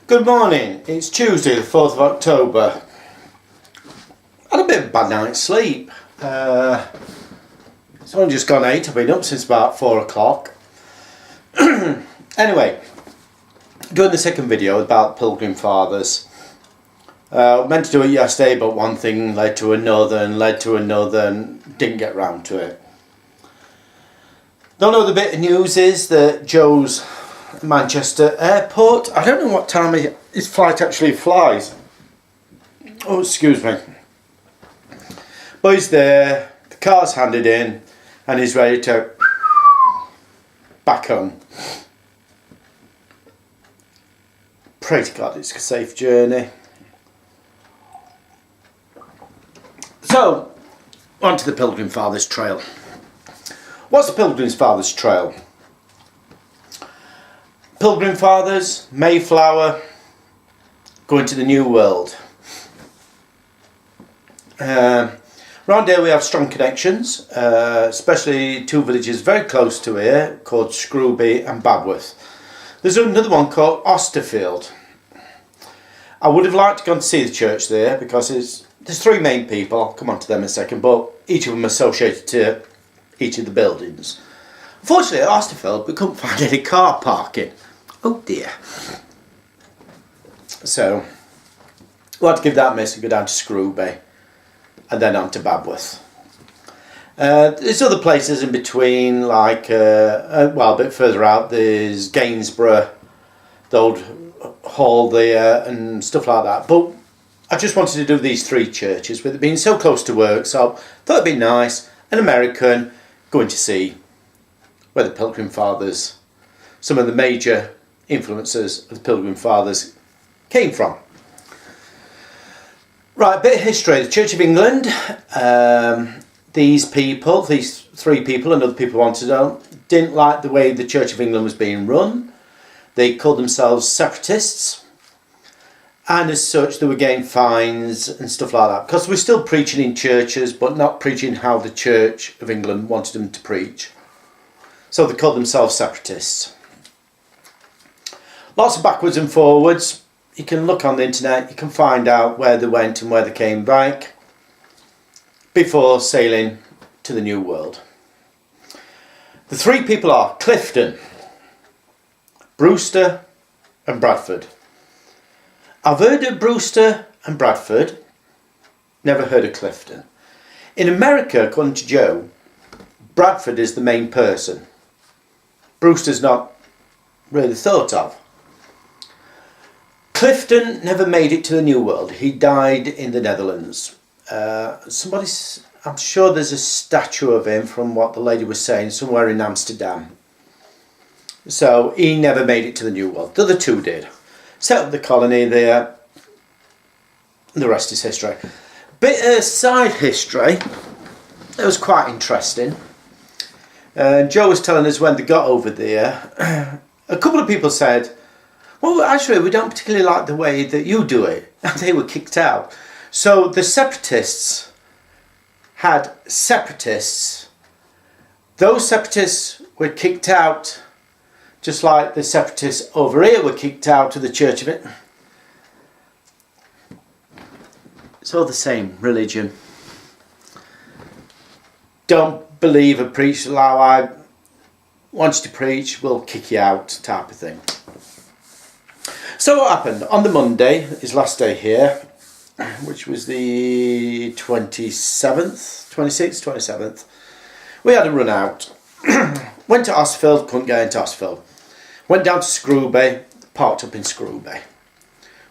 Good morning, it's Tuesday the 4th of October. Had a bit of a bad night's sleep. It's only just gone 8, I've been up since about 4 o'clock. Anyway, doing the second video about Pilgrim Fathers. Meant to do it yesterday, but one thing led to another and didn't get round to it. The other bit of news is that Joe's Manchester airport. I don't know what time his flight actually flies. Oh, excuse me. But he's there, the car's handed in, and he's ready to back home. Pray to God it's a safe journey. So, on to the Pilgrim Fathers Trail. What's the Pilgrim Fathers Trail? Pilgrim Fathers, Mayflower, going to the New World. Around here we have strong connections, especially two villages very close to here called Scrooby and Bobworth. There's another one called Austerfield. I would have liked to go and see the church there because there's three main people, I'll come on to them in a second, but each of them associated to each of the buildings. Unfortunately at Austerfield we couldn't find any car parking. Oh dear. So we'll have to give that a miss and go down to Scrooby and then on to Bobworth. There's other places in between, like well, a bit further out there's Gainsborough, the old hall there and stuff like that, but I just wanted to do these three churches with it being so close to Worksop. Thought it'd be nice, an American going to see where the Pilgrim Fathers, some of the major influences of the Pilgrim Fathers came from. Right, a bit of history. The Church of England, these three people and other people wanted to know, didn't like the way the Church of England was being run. They called themselves separatists, and as such they were getting fines and stuff like that because we're still preaching in churches but not preaching how the Church of England wanted them to preach. So they called themselves separatists. Lots of backwards and forwards. You can look on the internet, you can find out where they went and where they came back before sailing to the New World. The three people are Clifton, Brewster and Bradford. I've heard of Brewster and Bradford, never heard of Clifton. In America, according to Joe, Bradford is the main person. Brewster's not really thought of. Clifton never made it to the New World. He died in the Netherlands. I'm sure there's a statue of him from what the lady was saying somewhere in Amsterdam. So he never made it to the New World. The other two did. Set up the colony there. The rest is history. Bit of side history. It was quite interesting. Joe was telling us when they got over there, a couple of people said, well, actually, we don't particularly like the way that you do it. And they were kicked out. So the separatists had separatists. Those separatists were kicked out, just like the separatists over here were kicked out of the Church of it. It's all the same religion. Don't believe or preach how I want you to preach, we'll kick you out type of thing. So what happened? On the Monday, his last day here, which was the 27th, we had a run out. Went to Austerfield, couldn't get into Austerfield. Went down to Scrooby, parked up in Scrooby.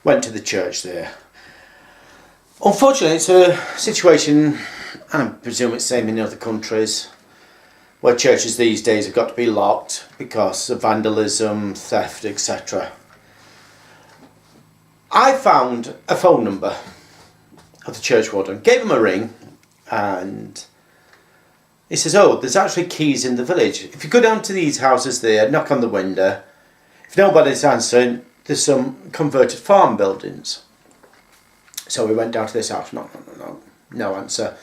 Went to the church there. Unfortunately, it's a situation, and I presume it's the same in other countries, where churches these days have got to be locked because of vandalism, theft, etc. I found a phone number of the church warden, gave him a ring, and he says, oh, there's actually keys in the village. If you go down to these houses there, knock on the window, if nobody's answering, there's some converted farm buildings. So we went down to this house, no answer.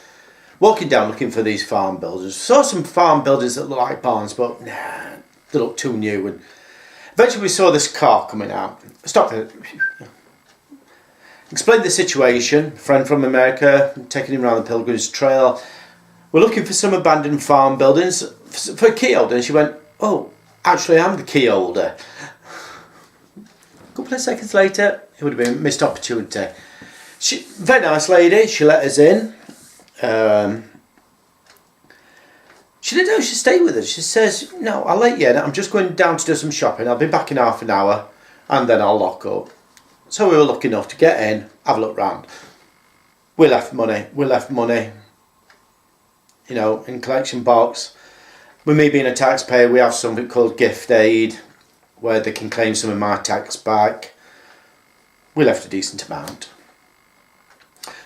Walking down looking for these farm buildings, saw some farm buildings that look like barns, but nah, they look too new. And Eventually we saw this car coming out. Stopped it. Explained the situation. Friend from America, taking him around the Pilgrim's Trail. We're looking for some abandoned farm buildings for a key holder. And she went, oh, actually I'm the key holder. A couple of seconds later, it would have been a missed opportunity. She, very nice lady, she let us in. She didn't know she'd stay with us. She says, no, I'll let you in. I'm just going down to do some shopping. I'll be back in half an hour and then I'll lock up. So we were lucky enough to get in, have a look round. We left money, you know, in collection box. With me being a taxpayer, we have something called gift aid, where they can claim some of my tax back. We left a decent amount.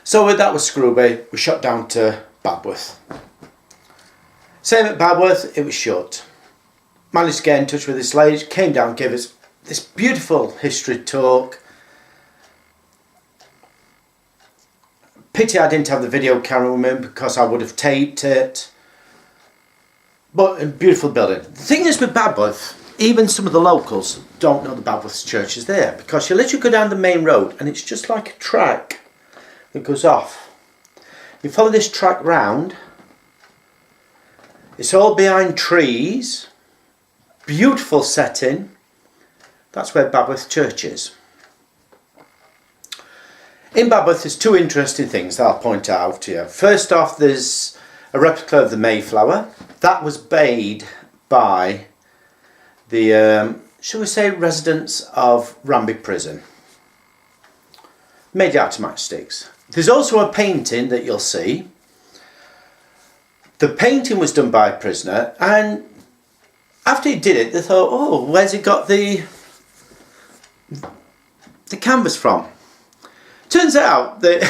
So with that was Scrooby, we shot down to Bobworth. Same at Bobworth, it was shut. Managed to get in touch with this lady, came down, gave us this beautiful history talk. Pity I didn't have the video camera with me because I would have taped it. But a beautiful building. The thing is with Bobworth, even some of the locals don't know the Bobworth church is there, because you literally go down the main road and it's just like a track that goes off. You follow this track round, it's all behind trees, beautiful setting. That's where Bobworth church is. In Bobworth there's two interesting things that I'll point out to you. First off, there's a replica of the Mayflower. That was made by the, shall we say, residents of Rambie Prison. Made out of matchsticks. There's also a painting that you'll see. The painting was done by a prisoner, and after he did it, they thought, oh, where's he got the canvas from? Turns out that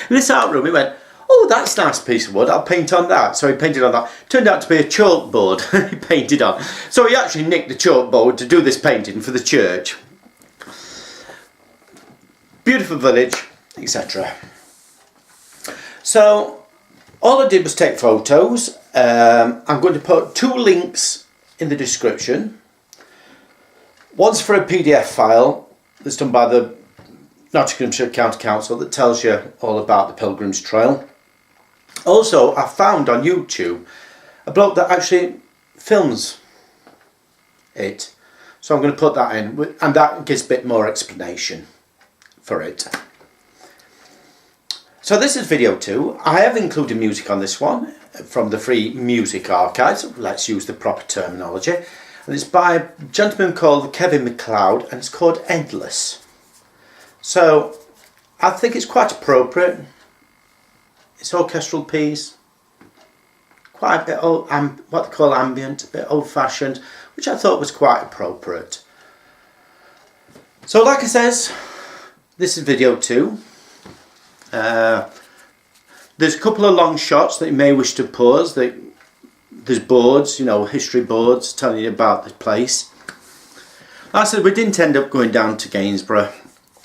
in this art room, he went, oh, that's a nice piece of wood, I'll paint on that. So he painted on that. Turned out to be a chalkboard he painted on. So he actually nicked the chalkboard to do this painting for the church. Beautiful village, etc. So all I did was take photos. I'm going to put two links in the description. One's for a PDF file that's done by the Nottinghamshire County Council that tells you all about the Pilgrim's Trail. Also, I found on YouTube a bloke that actually films it. So I'm going to put that in, and that gives a bit more explanation for it. So this is video 2. I have included music on this one from the Free Music Archives. Let's use the proper terminology. And it's by a gentleman called Kevin MacLeod, and it's called Endless. So I think it's quite appropriate. It's orchestral piece, quite a bit old, what they call ambient, a bit old-fashioned, which I thought was quite appropriate. So like I says, this is video 2. There's a couple of long shots that you may wish to pause. There's boards, you know, history boards telling you about the place. Like I said, we didn't end up going down to Gainsborough.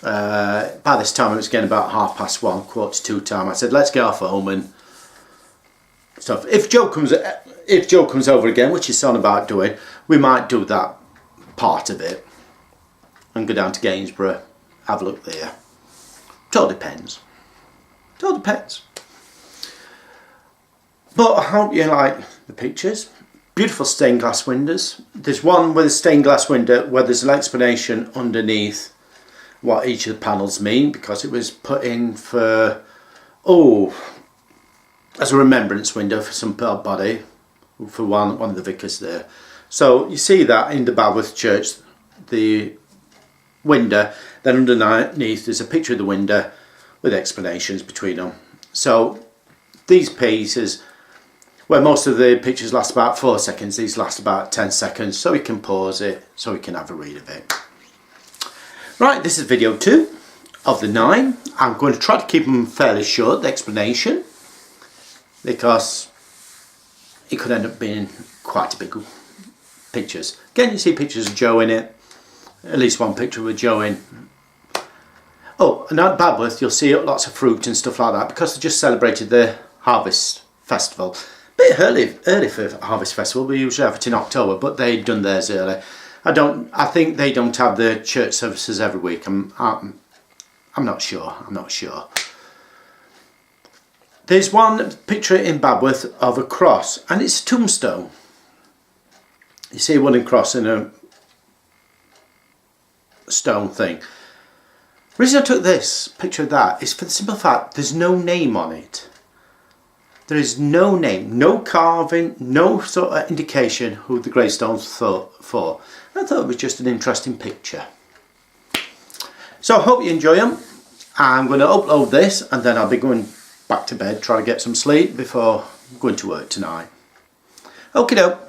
By this time it was getting about 1:30, 1:45 time. I said, let's get off home and stuff. If Joe comes over again, which he's on about doing, we might do that part of it and go down to Gainsborough, have a look there. It all depends. It all depends. But I hope you like the pictures. Beautiful stained glass windows. There's one with a stained glass window where there's an explanation underneath what each of the panels mean, because it was put in for, as a remembrance window for some body, for one of the vicars there. So you see that in the Bobworth church, the window, then underneath there's a picture of the window with explanations between them. So these pieces, where most of the pictures last about 4 seconds, these last about 10 seconds, so we can pause it, so we can have a read of it. Right, this is video 2 of the 9. I'm going to try to keep them fairly short, the explanation, because it could end up being quite a big pictures. Again, you see pictures of Joe in it, at least one picture with Joe in. Oh, and at Bobworth you'll see lots of fruit and stuff like that, because they just celebrated the Harvest Festival. A bit early for Harvest Festival. We usually have it in October, but they'd done theirs early. I think they don't have the church services every week. I'm not sure. There's one picture in Bobworth of a cross, and it's a tombstone. You see a wooden cross in a stone thing. The reason I took this picture of that is for the simple fact there's no name on it. There is no name, no carving, no sort of indication who the gravestone's for. I thought it was just an interesting picture. So I hope you enjoy them. I'm going to upload this and then I'll be going back to bed, try to get some sleep before going to work tonight. Okie doke.